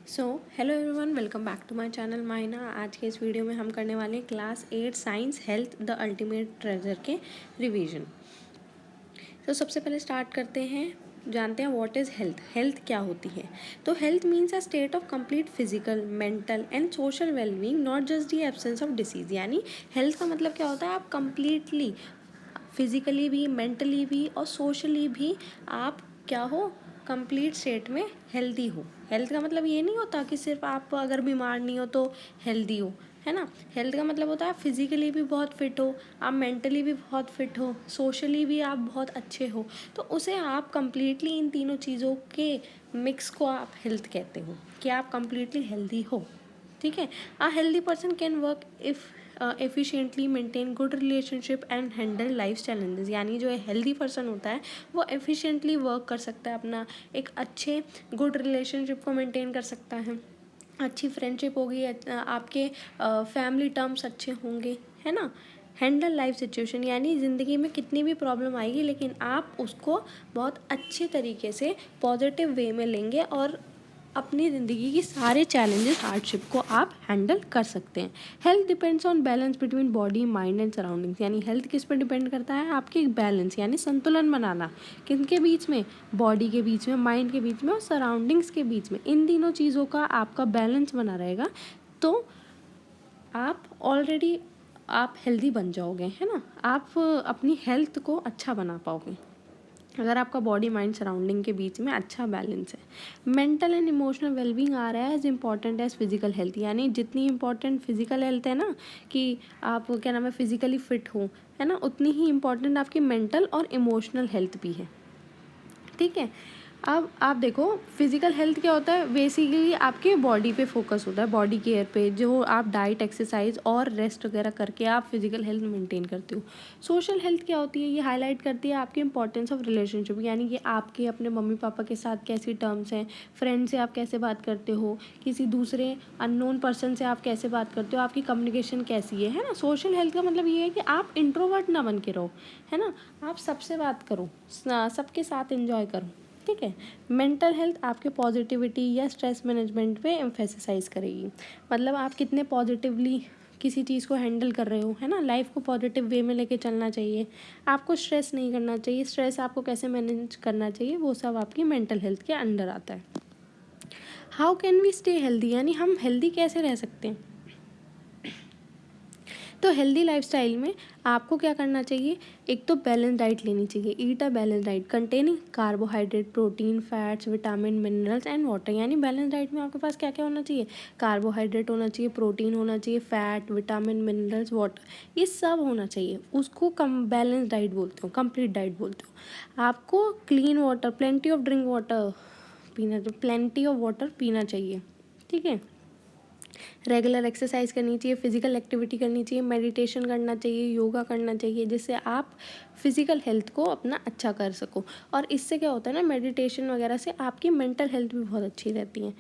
So hello everyone, welcome back to my channel Maina. आज के इस वीडियो में हम करने वाले हैं class 8 science health the ultimate treasure के रिवीजन। तो सबसे पहले स्टार्ट करते हैं, जानते हैं व्हाट इज़ हेल्थ। हेल्थ क्या होती है? तो health means a state of complete physical, mental and social wellbeing, not just the absence of disease. यानी हेल्थ का मतलब क्या होता है? आप कंप्लीटली फिजिकली भी, मेंटली भी और सोशली भी आप क्या हो, कंप्लीट स्टेट में हेल्दी हो। हेल्थ का मतलब ये नहीं होता कि सिर्फ आप अगर बीमार नहीं हो तो हेल्दी हो, है ना। हेल्थ का मतलब होता है आप फिजिकली भी बहुत फिट हो, आप मेंटली भी बहुत फिट हो, सोशली भी आप बहुत अच्छे हो। तो उसे आप कंप्लीटली इन तीनों चीज़ों के मिक्स को आप हेल्थ कहते हो कि आप कंप्लीटली हेल्दी हो। ठीक है। A healthy person can work if efficiently, maintain good relationship and handle life challenges. यानी जो हेल्दी पर्सन होता है वो एफिशिएंटली वर्क कर सकता है, अपना एक अच्छे गुड रिलेशनशिप को मेंटेन कर सकता है, अच्छी फ्रेंडशिप होगी, आपके फैमिली टर्म्स अच्छे होंगे, है ना। हैंडल लाइफ सिचुएशन, यानी ज़िंदगी में कितनी भी प्रॉब्लम आएगी लेकिन आप उसको बहुत अच्छे तरीके से पॉजिटिव वे में लेंगे और अपनी ज़िंदगी की सारे चैलेंजेस, हार्डशिप को आप हैंडल कर सकते हैं। Health depends on balance between body, mind and surroundings. यानी हेल्थ किस पर डिपेंड करता है? आपके एक बैलेंस यानी संतुलन बनाना, किनके बीच में? बॉडी के बीच में, माइंड के बीच में और सराउंडिंग्स के बीच में। इन तीनों चीज़ों का आपका बैलेंस बना रहेगा तो आप हेल्दी बन जाओगे, है ना। आप अपनी हेल्थ को अच्छा बना पाओगे अगर आपका बॉडी, माइंड, सराउंडिंग के बीच में अच्छा बैलेंस है। मेंटल एंड इमोशनल वेलबींग आ रहा है as important as physical health. यानी जितनी इम्पॉर्टेंट फिजिकल हेल्थ है ना, कि आप क्या नाम है फिजिकली फिट हो, है ना, उतनी ही इम्पॉर्टेंट आपकी मेंटल और इमोशनल हेल्थ भी है। ठीक है। अब आप देखो फिजिकल हेल्थ क्या होता है, बेसिकली आपके बॉडी पे फोकस होता है, बॉडी केयर पे, जो आप डाइट, एक्सरसाइज और रेस्ट वगैरह करके आप फिजिकल हेल्थ मेंटेन करते हो। सोशल हेल्थ क्या होती है? ये हाईलाइट करती है आपकी इंपॉर्टेंस ऑफ रिलेशनशिप, यानी कि आपके अपने मम्मी पापा के साथ कैसी टर्म्स हैं, फ्रेंड से आप कैसे बात करते हो, किसी दूसरे अननोन पर्सन से आप कैसे बात करते हो, आपकी कम्युनिकेशन कैसी है ना। सोशल हेल्थ का मतलब ये है कि आप इंट्रोवर्ट ना बन के रहो, है ना, आप सबसे बात करो, सबके साथ एंजॉय करो। ठीक है। मेंटल हेल्थ आपके पॉजिटिविटी या स्ट्रेस मैनेजमेंट पे एम्फेसाइज करेगी। मतलब आप कितने पॉजिटिवली किसी चीज़ को हैंडल कर रहे हो, है ना। लाइफ को पॉजिटिव वे में लेके चलना चाहिए, आपको स्ट्रेस नहीं करना चाहिए, स्ट्रेस आपको कैसे मैनेज करना चाहिए, वो सब आपकी मेंटल हेल्थ के अंडर आता है। How can we stay healthy, यानी हम हेल्दी कैसे रह सकते हैं? तो हेल्दी लाइफस्टाइल में आपको क्या करना चाहिए? एक तो बैलेंस डाइट लेनी चाहिए। Eat a balance diet containing carbohydrate, protein, fats, vitamin, minerals and water. यानी बैलेंस डाइट में आपके पास क्या क्या होना चाहिए? कार्बोहाइड्रेट होना चाहिए, प्रोटीन होना चाहिए, फैट, विटामिन, मिनरल्स, वाटर, ये सब होना चाहिए। उसको कम बैलेंस डाइट बोलते हो, कंप्लीट डाइट बोलते हो। आपको clean water, plenty of drink water पीना, प्लेंटी ऑफ वाटर पीना चाहिए। ठीक है। रेगुलर एक्सरसाइज करनी चाहिए, फिजिकल एक्टिविटी करनी चाहिए, मेडिटेशन करना चाहिए, योगा करना चाहिए, जिससे आप फिजिकल हेल्थ को अपना अच्छा कर सको। और इससे क्या होता है ना, मेडिटेशन वगैरह से आपकी मेंटल हेल्थ भी बहुत अच्छी रहती है।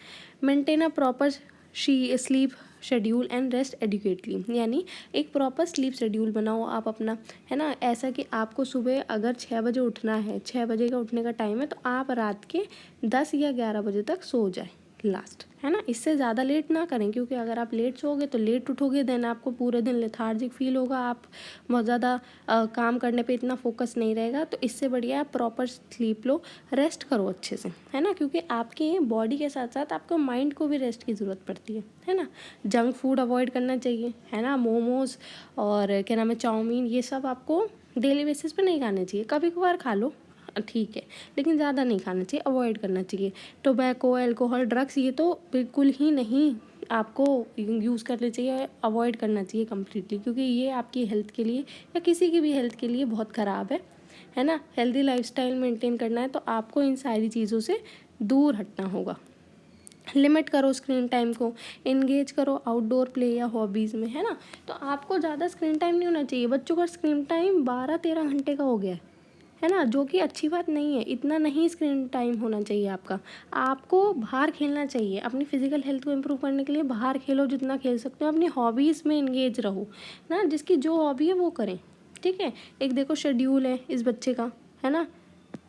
Maintain a proper sleep schedule and rest adequately. यानी एक प्रॉपर स्लीप शेड्यूल बनाओ आप अपना, है ना। ऐसा कि आपको सुबह अगर 6 बजे उठना है, 6 बजे का उठने का टाइम है, तो आप रात के 10 या 11 बजे तक सो जाए लास्ट, है ना। इससे ज़्यादा लेट ना करें, क्योंकि अगर आप लेट सोओगे तो लेट उठोगे, देन आपको पूरे दिन लेथार्जिक फील होगा, आप बहुत ज़्यादा काम करने पे इतना फोकस नहीं रहेगा। तो इससे बढ़िया आप प्रॉपर स्लीप लो, रेस्ट करो अच्छे से, है ना, क्योंकि आपके बॉडी के साथ साथ आपको माइंड को भी रेस्ट की ज़रूरत पड़ती है ना। जंक फूड अवॉइड करना चाहिए, है ना। मोमोज और क्या नाम है, चाउमीन, ये सब आपको डेली बेसिस पे नहीं खाने चाहिए। कभी कभार खा लो, ठीक है, लेकिन ज़्यादा नहीं खाना चाहिए, अवॉइड करना चाहिए। टोबैको, अल्कोहल, ड्रग्स, ये तो बिल्कुल ही नहीं आपको यूज़ करना चाहिए, अवॉइड करना चाहिए कम्प्लीटली, क्योंकि ये आपकी हेल्थ के लिए या किसी की भी हेल्थ के लिए बहुत ख़राब है ना। हेल्दी लाइफस्टाइल मेंटेन करना है तो आपको इन सारी चीज़ों से दूर हटना होगा। लिमिट करो स्क्रीन टाइम को, इंगेज करो आउटडोर प्ले या हॉबीज़ में, है ना। तो आपको ज़्यादा स्क्रीन टाइम नहीं होना चाहिए। बच्चों का स्क्रीन टाइम 12-13 घंटे का हो गया है ना, जो कि अच्छी बात नहीं है। इतना नहीं स्क्रीन टाइम होना चाहिए आपका। आपको बाहर खेलना चाहिए, अपनी फिजिकल हेल्थ को इम्प्रूव करने के लिए बाहर खेलो, जितना खेल सकते हो। अपनी हॉबीज़ में इंगेज रहो ना, जिसकी जो हॉबी है वो करें। ठीक है। एक देखो शेड्यूल है इस बच्चे का, है ना,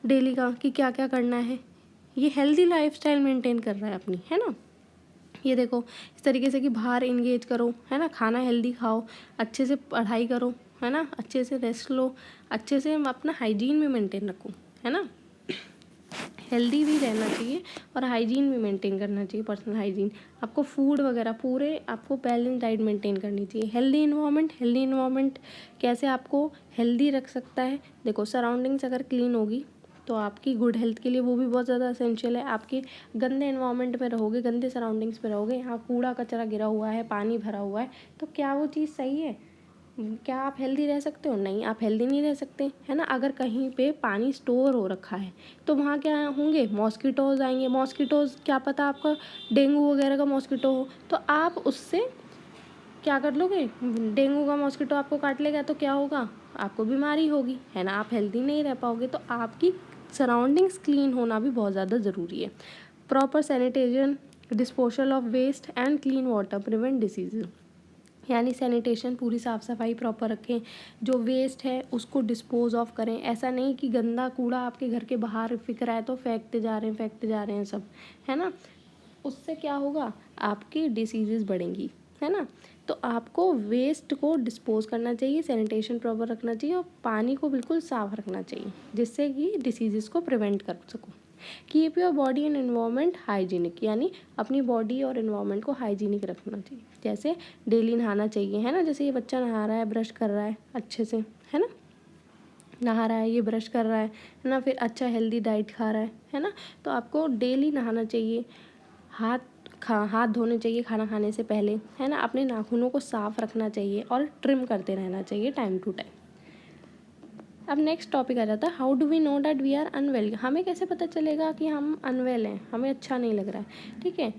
डेली का, कि क्या क्या करना है। ये हेल्दी लाइफस्टाइल मेंटेन कर रहा है अपनी, है ना। ये देखो इस तरीके से कि बाहर इंगेज करो, है ना, खाना हेल्दी खाओ, अच्छे से पढ़ाई करो, है ना, अच्छे से रेस्ट लो, अच्छे से अपना हाइजीन भी मेंटेन रखो, है ना, हेल्दी भी रहना चाहिए और हाइजीन भी मेंटेन करना चाहिए, पर्सनल हाइजीन। आपको फूड वगैरह पूरे आपको बैलेंस डाइट मेंटेन करनी चाहिए। हेल्दी इन्वायरमेंट कैसे आपको हेल्दी रख सकता है, देखो सराउंडिंग्स अगर क्लीन होगी तो आपकी गुड हेल्थ के लिए वो भी बहुत ज़्यादा असेंशियल है। आपके गंदे इन्वायरमेंट में रहोगे, गंदे सराउंडिंग्स में रहोगे, यहाँ कूड़ा कचरा गिरा हुआ है, पानी भरा हुआ है, तो क्या वो चीज़ सही है? क्या आप हेल्दी रह सकते हो? नहीं, आप हेल्दी नहीं रह सकते, है ना। अगर कहीं पे पानी स्टोर हो रखा है तो वहाँ क्या होंगे, मॉस्किटोज़ आएंगे। मॉस्किटोज़ क्या पता आपका डेंगू वगैरह का मॉस्किटो हो, तो आप उससे क्या कर लोगे, डेंगू का मॉस्किटो आपको काट लेगा तो क्या होगा, आपको बीमारी होगी, है ना, आप हेल्दी नहीं रह पाओगे। तो आपकी सराउंडिंग्स क्लीन होना भी बहुत ज़्यादा ज़रूरी है। Proper sanitation, disposal of waste and clean water prevent diseases, यानी सैनिटेशन, पूरी साफ़ सफाई प्रॉपर रखें, जो वेस्ट है उसको डिस्पोज ऑफ करें। ऐसा नहीं कि गंदा कूड़ा आपके घर के बाहर फिक रहा है तो फेंकते जा रहे हैं सब, है ना, उससे क्या होगा, आपकी डिसीज़ेज़ बढ़ेंगी, है ना। तो आपको वेस्ट को डिस्पोज करना चाहिए, सैनिटेशन प्रॉपर रखना चाहिए और पानी को बिल्कुल साफ़ रखना चाहिए, जिससे कि डिसीज़ेज़ को प्रिवेंट कर सको। Keep your body and environment hygienic, यानी अपनी बॉडी और एनवायरनमेंट को हाइजीनिक रखना चाहिए। जैसे डेली नहाना चाहिए, है ना, जैसे ये बच्चा नहा रहा है, ब्रश कर रहा है अच्छे से, है ना, नहा रहा है, ये ब्रश कर रहा है ना, फिर अच्छा हेल्दी डाइट खा रहा है ना, तो आपको डेली नहाना चाहिए, हाथ धोने चाहिए खाना खाने से पहले, है ना, अपने नाखूनों को साफ़ रखना चाहिए और ट्रिम करते रहना चाहिए टाइम टू टाइम। अब नेक्स्ट टॉपिक आ जाता है, how do we know that we are unwell, हमें कैसे पता चलेगा कि हम अनवेल हैं, हमें अच्छा नहीं लग रहा है। ठीक है,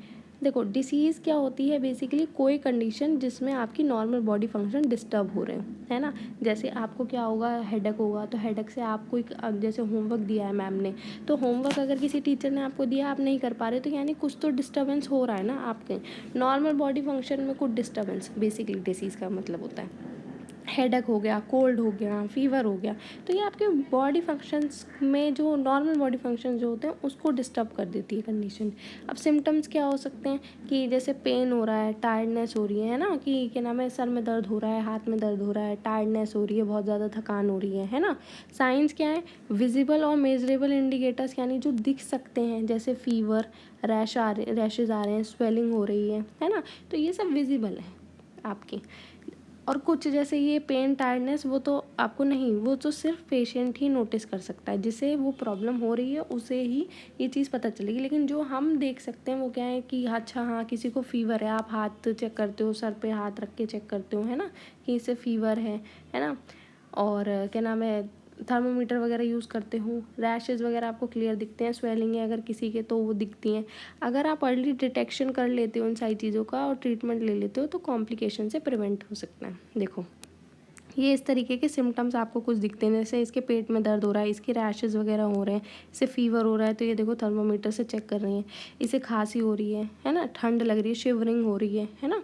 देखो डिसीज़ क्या होती है, बेसिकली कोई कंडीशन जिसमें आपकी नॉर्मल बॉडी फंक्शन डिस्टर्ब हो रहे हैं, है ना। जैसे आपको क्या होगा, हेडेक होगा, तो हेडेक से आपको एक जैसे होमवर्क दिया है मैम ने, तो होमवर्क अगर किसी टीचर ने आपको दिया, आप नहीं कर पा रहे, तो यानी कुछ तो डिस्टर्बेंस हो रहा है ना आपके नॉर्मल बॉडी फंक्शन में, कुछ डिस्टर्बेंस बेसिकली डिसीज़ का मतलब होता है। हेडेक हो गया, कोल्ड हो गया, फीवर हो गया, तो ये आपके बॉडी फंक्शंस में जो नॉर्मल बॉडी फंक्शंस जो होते हैं उसको डिस्टर्ब कर देती है कंडीशन। अब सिम्टम्स क्या हो सकते हैं कि जैसे पेन हो रहा है, टायर्डनेस हो रही है ना, कि क्या नाम है, सर में दर्द हो रहा है, हाथ में दर्द हो रहा है, टायर्डनेस हो रही है, बहुत ज़्यादा थकान हो रही है ना। साइंस क्या है, विजिबल और मेजरेबल इंडिकेटर्स, यानी जो दिख सकते हैं, जैसे फीवर, रैशेज आ रहे हैं, स्वेलिंग हो रही है ना, तो ये सब विजिबल है आपके। और कुछ जैसे ये पेन, टायर्डनेस, वो तो आपको नहीं, वो तो सिर्फ पेशेंट ही नोटिस कर सकता है, जिसे वो प्रॉब्लम हो रही है उसे ही ये चीज़ पता चलेगी। लेकिन जो हम देख सकते हैं वो क्या है कि अच्छा हाँ किसी को फीवर है, आप हाथ चेक करते हो, सर पे हाथ रख के चेक करते हो, है ना, कि इसे फीवर है ना, और क्या नाम है, थर्मोमीटर वगैरह यूज़ करते हो, रैशेज़ वगैरह आपको क्लियर दिखते हैं, स्वेलिंग है अगर किसी के तो वो दिखती हैं। अगर आप अर्ली डिटेक्शन कर लेते हो इन सारी चीज़ों का और ट्रीटमेंट ले लेते हो तो कॉम्प्लिकेशन से प्रिवेंट हो सकता है। देखो ये इस तरीके के सिम्टम्स आपको कुछ दिखते हैं, जैसे इसके पेट में दर्द हो रहा है, इसके रैशेज़ वगैरह हो रहे हैं, इसे फीवर हो रहा है तो ये देखो थर्मोमीटर से चेक कर रही हैं, इसे खांसी हो रही है ना, ठंड लग रही है, शिवरिंग हो रही है ना,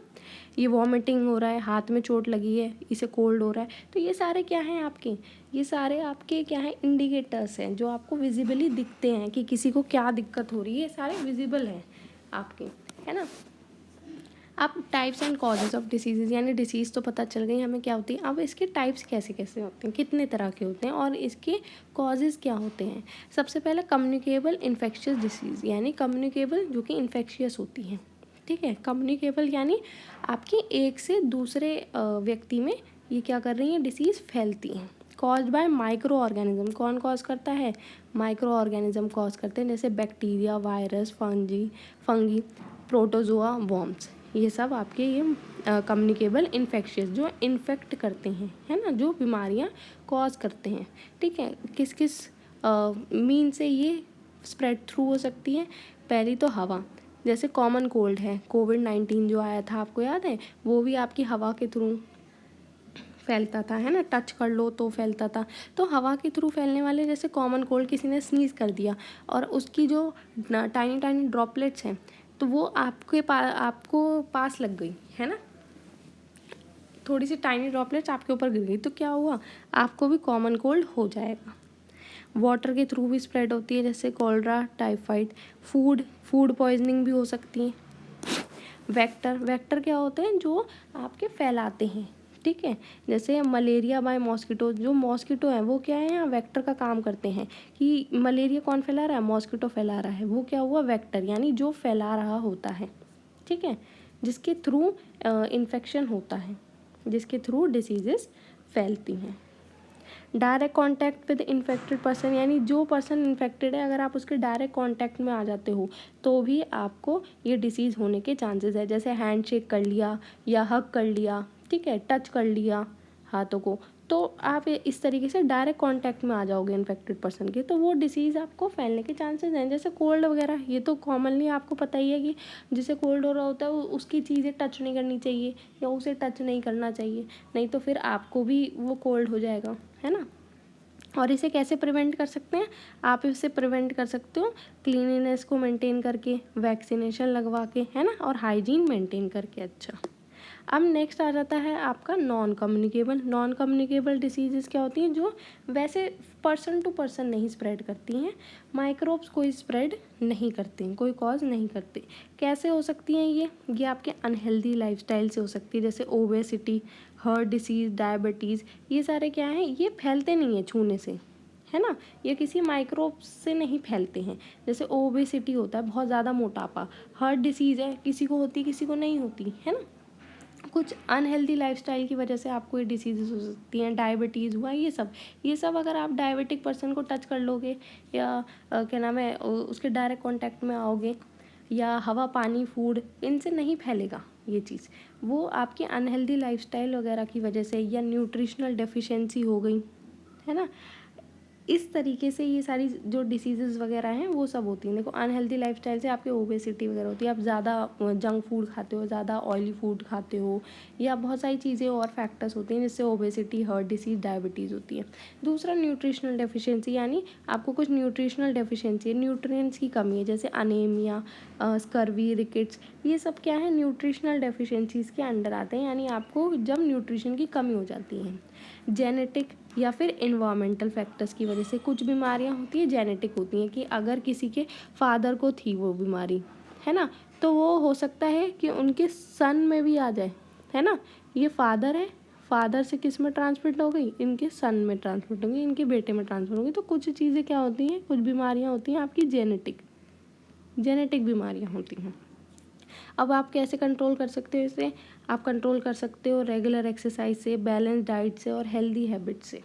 ये वॉमिटिंग हो रहा है, हाथ में चोट लगी है, इसे कोल्ड हो रहा है, तो ये सारे क्या हैं आपके, ये सारे आपके क्या हैं, इंडिकेटर्स हैं जो आपको विजिबली दिखते हैं कि किसी को क्या दिक्कत हो रही है, ये सारे विजिबल हैं आपके, है ना। अब types and causes of disease, यानी डिसीज़ तो पता चल गई हमें क्या होती है, अब इसके टाइप्स कैसे कैसे होते हैं, कितने तरह के होते हैं और इसके कॉजेज़ क्या होते हैं। सबसे पहले कम्युनिकेबल इन्फेक्शियस डिसीज़, यानी कम्युनिकेबल जो कि इन्फेक्शियस होती हैं। ठीक है, कम्युनिकेबल यानी आपकी एक से दूसरे व्यक्ति में ये क्या कर रही हैं, डिसीज़ फैलती हैं। कॉज्ड बाय माइक्रो ऑर्गेनिज्म, कौन कॉज करता है, माइक्रो ऑर्गेनिज्म कॉज करते हैं, जैसे bacteria, virus, fungi, protozoa, worms, ये सब आपके ये कम्युनिकेबल इन्फेक्शियस जो इन्फेक्ट करते हैं, है ना, जो बीमारियां कॉज करते हैं। ठीक है, किस किस मीन से ये स्प्रेड थ्रू हो सकती है, पहली तो हवा, जैसे कॉमन कोल्ड है, कोविड-19 जो आया था आपको याद है, वो भी आपकी हवा के थ्रू फैलता था, है ना, टच कर लो तो फैलता था। तो हवा के थ्रू फैलने वाले जैसे कॉमन कोल्ड, किसी ने स्नीज़ कर दिया और उसकी जो टाइनी टाइनी ड्रॉपलेट्स हैं तो वो आपको पास लग गई, है ना, थोड़ी सी टाइनी ड्रॉपलेट्स आपके ऊपर गिर गई तो क्या हुआ, आपको भी कॉमन कोल्ड हो जाएगा। वाटर के थ्रू भी स्प्रेड होती है, जैसे कॉलरा, टाइफाइड, फूड पॉइजनिंग भी हो सकती है। वेक्टर, वेक्टर क्या होते हैं, जो आपके फैलाते हैं, ठीक है। जैसे मलेरिया बाय मॉस्किटो, जो मॉस्किटो है वो क्या है, यहाँ वेक्टर का काम करते हैं कि मलेरिया कौन फैला रहा है, मॉस्किटो फैला रहा है, वो क्या हुआ, वेक्टर, यानी जो फैला रहा होता है, ठीक है, जिसके थ्रू इन्फेक्शन होता है, जिसके थ्रू डिसीजेस फैलती हैं। Direct contact with infected person, यानी जो पर्सन इन्फेक्टेड है अगर आप उसके डायरेक्ट कांटेक्ट में आ जाते हो तो भी आपको ये डिसीज़ होने के चांसेस है। जैसे हैंडशेक कर लिया या हग कर लिया, ठीक है, टच कर लिया हाथों को, तो आप इस तरीके से डायरेक्ट कांटेक्ट में आ जाओगे इन्फेक्टेड पर्सन के, तो वो डिसीज़ आपको फैलने के चांसेस हैं। जैसे कोल्ड वगैरह, ये तो कॉमनली आपको पता ही है कि जिसे कोल्ड हो रहा होता है उसकी चीज़ें टच नहीं करनी चाहिए या उसे टच नहीं करना चाहिए, नहीं तो फिर आपको भी वो कोल्ड हो जाएगा, है ना। और इसे कैसे प्रिवेंट कर सकते हैं, आप इसे प्रिवेंट कर सकते हो क्लीनिनेस को मेंटेन करके, वैक्सीनेशन लगवा के, है ना, और हाइजीन मेंटेन करके। अच्छा, अब नेक्स्ट आ जाता है आपका non communicable. Non communicable diseases क्या होती हैं, जो वैसे पर्सन टू पर्सन नहीं स्प्रेड करती हैं, माइक्रोब्स कोई स्प्रेड नहीं करते हैं, कोई कॉज नहीं करते। कैसे हो सकती हैं ये आपके अनहेल्दी लाइफस्टाइल से हो सकती है, जैसे ओबेसिटी, हार्ट डिसीज़, डायबिटीज़, ये सारे क्या हैं, ये फैलते नहीं हैं छूने से, है ना, ये किसी माइक्रोब से नहीं फैलते हैं। जैसे ओबेसिटी होता है, बहुत ज़्यादा मोटापा, हार्ट डिसीज़ है, किसी को होती किसी को नहीं होती, है ना, कुछ अनहेल्दी लाइफस्टाइल की वजह से आपको ये डिसीजेस हो सकती हैं, डायबिटीज़ हुआ, ये सब अगर आप डायबिटिक पर्सन को टच कर लोगे या क्या नाम है उसके डायरेक्ट कांटेक्ट में आओगे, या हवा, पानी, फूड, इनसे नहीं फैलेगा ये चीज़, वो आपकी अनहेल्दी लाइफस्टाइल वगैरह की वजह से, या न्यूट्रिशनल डेफिशिएंसी हो गई, है ना, इस तरीके से ये सारी जो डिसीज़ेज़ वगैरह हैं वो सब होती हैं। देखो, अनहेल्दी लाइफस्टाइल से आपके ओबेसिटी वगैरह होती है, आप ज़्यादा जंक फूड खाते हो, ज़्यादा ऑयली फूड खाते हो, या बहुत सारी चीज़ें और फैक्टर्स होती हैं जिससे ओबेसिटी, हार्ट डिसीज़, डायबिटीज़ होती है। दूसरा, न्यूट्रिशनल डेफिशिएंसी, यानी आपको कुछ न्यूट्रिशनल डेफिशिएंसी है, न्यूट्रिएंट्स की कमी है, जैसे अनीमिया, स्कर्वी, रिकेट्स, ये सब क्या है, न्यूट्रिशनल डेफिशिएंसीज़ के अंडर आते हैं, यानी आपको जब न्यूट्रिशन की कमी हो जाती है। जेनेटिक या फिर इन्वायरमेंटल फैक्टर्स की वजह से कुछ बीमारियां होती हैं, जेनेटिक होती हैं, कि अगर किसी के फादर को थी वो बीमारी, है ना, तो वो हो सकता है कि उनके सन में भी आ जाए, है ना, ये फादर है, फादर से किस में ट्रांसमिट हो गई, इनके सन में ट्रांसमिट होगी, इनके बेटे में ट्रांसमिट होगी। तो कुछ चीज़ें क्या होती हैं, कुछ बीमारियां होती हैं आपकी जेनेटिक बीमारियां होती हैं। अब आप कैसे कंट्रोल कर सकते हो इसे, आप कंट्रोल कर सकते हो रेगुलर एक्सरसाइज से, बैलेंस डाइट से और हेल्दी हैबिट से,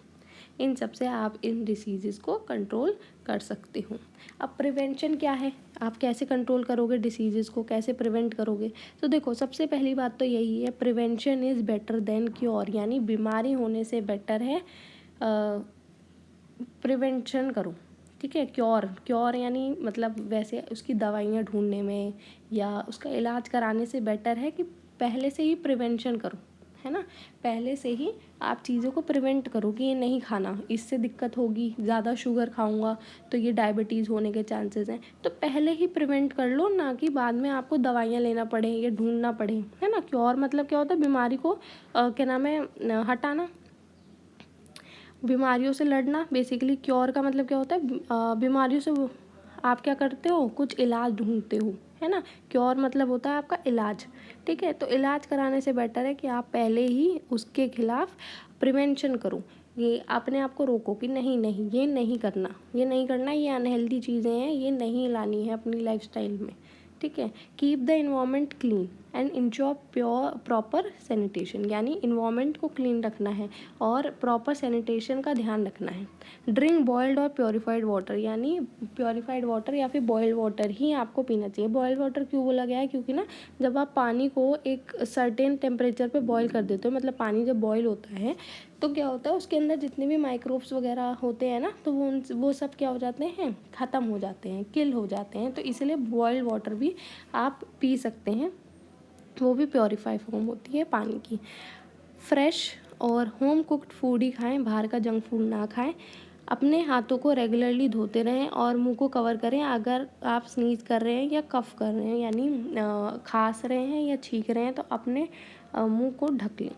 इन सब से आप इन डिसीज़ेज़ को कंट्रोल कर सकते हो। अब प्रिवेंशन क्या है, आप कैसे कंट्रोल करोगे डिसीज़ेज़ को, कैसे प्रिवेंट करोगे, तो देखो, सबसे पहली बात तो यही है, prevention is better than cure, यानी बीमारी होने से बेटर है प्रिवेंशन करो, ठीक है। क्योर यानी मतलब वैसे उसकी दवाइयाँ ढूंढने में या उसका इलाज कराने से बेटर है कि पहले से ही प्रिवेंशन करो, है ना, पहले से ही आप चीज़ों को प्रिवेंट करो कि ये नहीं खाना, इससे दिक्कत होगी, ज़्यादा शुगर खाऊंगा तो ये डायबिटीज़ होने के चांसेस हैं, तो पहले ही प्रिवेंट कर लो, ना कि बाद में आपको दवाइयाँ लेना पड़े या ढूंढना पड़े, है ना। क्योर मतलब क्या होता है, बीमारी को क्या नाम है हटाना, बीमारियों से लड़ना। बेसिकली क्योर का मतलब क्या होता है, बीमारियों से आप क्या करते हो, कुछ इलाज ढूंढते हो, है ना। क्योर मतलब होता है आपका इलाज, ठीक है। तो इलाज कराने से बेटर है कि आप पहले ही उसके खिलाफ प्रिवेंशन करो, ये अपने आप को रोको कि नहीं नहीं ये नहीं करना, ये अनहेल्दी चीज़ें हैं, ये नहीं लानी है अपनी लाइफस्टाइल में, ठीक है। Keep the environment clean and ensure proper sanitation, यानी इन्वायरमेंट को क्लीन रखना है और प्रॉपर सैनिटेशन का ध्यान रखना है। ड्रिंक बॉइल्ड और प्योरीफाइड वाटर, यानी प्योरीफाइड वाटर या फिर बॉइल्ड वाटर ही आपको पीना चाहिए। बॉइल्ड वाटर क्यों बोला गया है, क्योंकि ना जब आप पानी को एक सर्टेन टेम्परेचर पे बॉईल कर देते हो, मतलब पानी जब बॉईल होता है तो क्या होता है, उसके अंदर जितने भी माइक्रोब्स वगैरह होते हैं ना, तो वो सब क्या हो जाते हैं, ख़त्म हो जाते हैं, किल हो जाते हैं। तो इसलिए बॉइल्ड वाटर भी आप पी सकते हैं, वो भी प्योरीफाई फॉर्म होती है पानी की। फ्रेश और होम कुक्ड फूड ही खाएं, बाहर का जंक फूड ना खाएं। अपने हाथों को रेगुलरली धोते रहें और मुंह को कवर करें अगर आप स्नीज कर रहे हैं या कफ कर रहे हैं, यानी खांस रहे हैं या छींक रहे हैं तो अपने मुंह को ढक लें।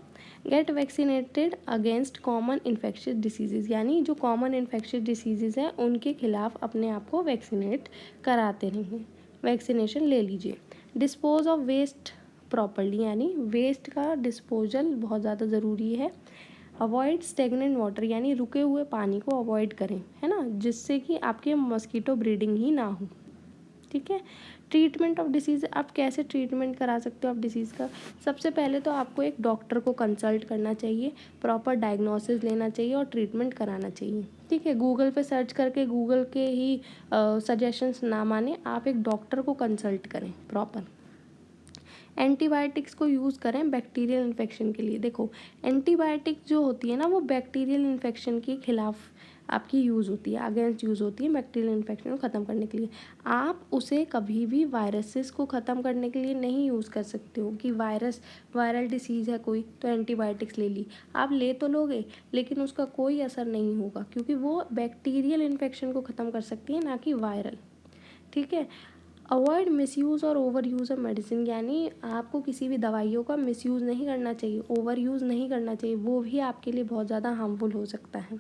Get vaccinated against common infectious disease, यानी जो कॉमन इन्फेक्शियस डिसीज़ हैं उनके खिलाफ अपने आप को वैक्सीनेट कराते रहें, वैक्सीनेशन ले लीजिए। डिस्पोज ऑफ वेस्ट प्रॉपरली, यानी वेस्ट का डिस्पोजल बहुत ज़्यादा ज़रूरी है। अवॉइड स्टेगनेंट वाटर, यानी रुके हुए पानी को अवॉइड करें, है ना, जिससे कि आपके मस्कीटो ब्रीडिंग ही ना हो। ठीक है। ट्रीटमेंट ऑफ डिसीज़, आप कैसे ट्रीटमेंट करा सकते हो आप डिसीज़ का? सबसे पहले तो आपको एक डॉक्टर को कंसल्ट करना चाहिए, प्रॉपर डायग्नोसिस लेना चाहिए और ट्रीटमेंट कराना चाहिए। ठीक है। गूगल पे सर्च करके गूगल के ही सजेशंस ना माने, आप एक डॉक्टर को कंसल्ट करें प्रॉपर। एंटीबायोटिक्स को यूज़ करें बैक्टीरियल इन्फेक्शन के लिए। देखो, एंटीबायोटिक जो होती है ना, वो बैक्टीरियल इन्फेक्शन के खिलाफ आपकी यूज़ होती है, अगेंस्ट यूज़ होती है बैक्टीरियल इन्फेक्शन को ख़त्म करने के लिए। आप उसे कभी भी वायरसेस को ख़त्म करने के लिए नहीं यूज़ कर सकते हो कि वायरल डिसीज़ है कोई तो एंटीबायोटिक्स ले ली। आप ले तो लोगे लेकिन उसका कोई असर नहीं होगा, क्योंकि वो बैक्टीरियल इन्फेक्शन को ख़त्म कर सकती है, ना कि वायरल। ठीक है। अवॉइड मिसयूज़ और ओवर यूज़ ऑफ मेडिसिन, यानी आपको किसी भी दवाइयों का मिसयूज़ नहीं करना चाहिए, ओवर यूज़ नहीं करना चाहिए, वो भी आपके लिए बहुत ज़्यादा हार्मफुल हो सकता है।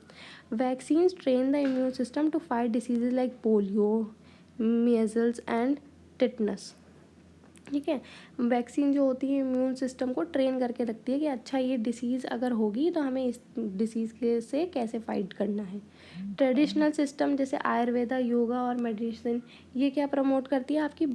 Vaccines train the immune system to fight diseases like polio, measles and tetanus. ठीक है। वैक्सीन जो होती है इम्यून सिस्टम को ट्रेन करके रखती है कि अच्छा ये डिसीज़ अगर होगी तो हमें इस डिसीज़ के से कैसे फाइट करना है। ट्रेडिशनल सिस्टम जैसे आयुर्वेदा, योगा और मेडिसिन, ये क्या प्रमोट करती है? आपकी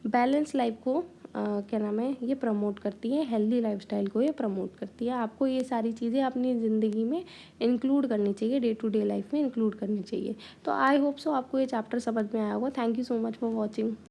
बैलेंस लाइफ को क्या नाम है, ये प्रमोट करती है, हेल्दी लाइफस्टाइल को ये प्रमोट करती है। आपको ये सारी चीज़ें अपनी ज़िंदगी में इंक्लूड करनी चाहिए, डे टू डे लाइफ में इंक्लूड करनी चाहिए। तो आई होप सो आपको ये चैप्टर समझ में आया होगा। Thank you so much for watching.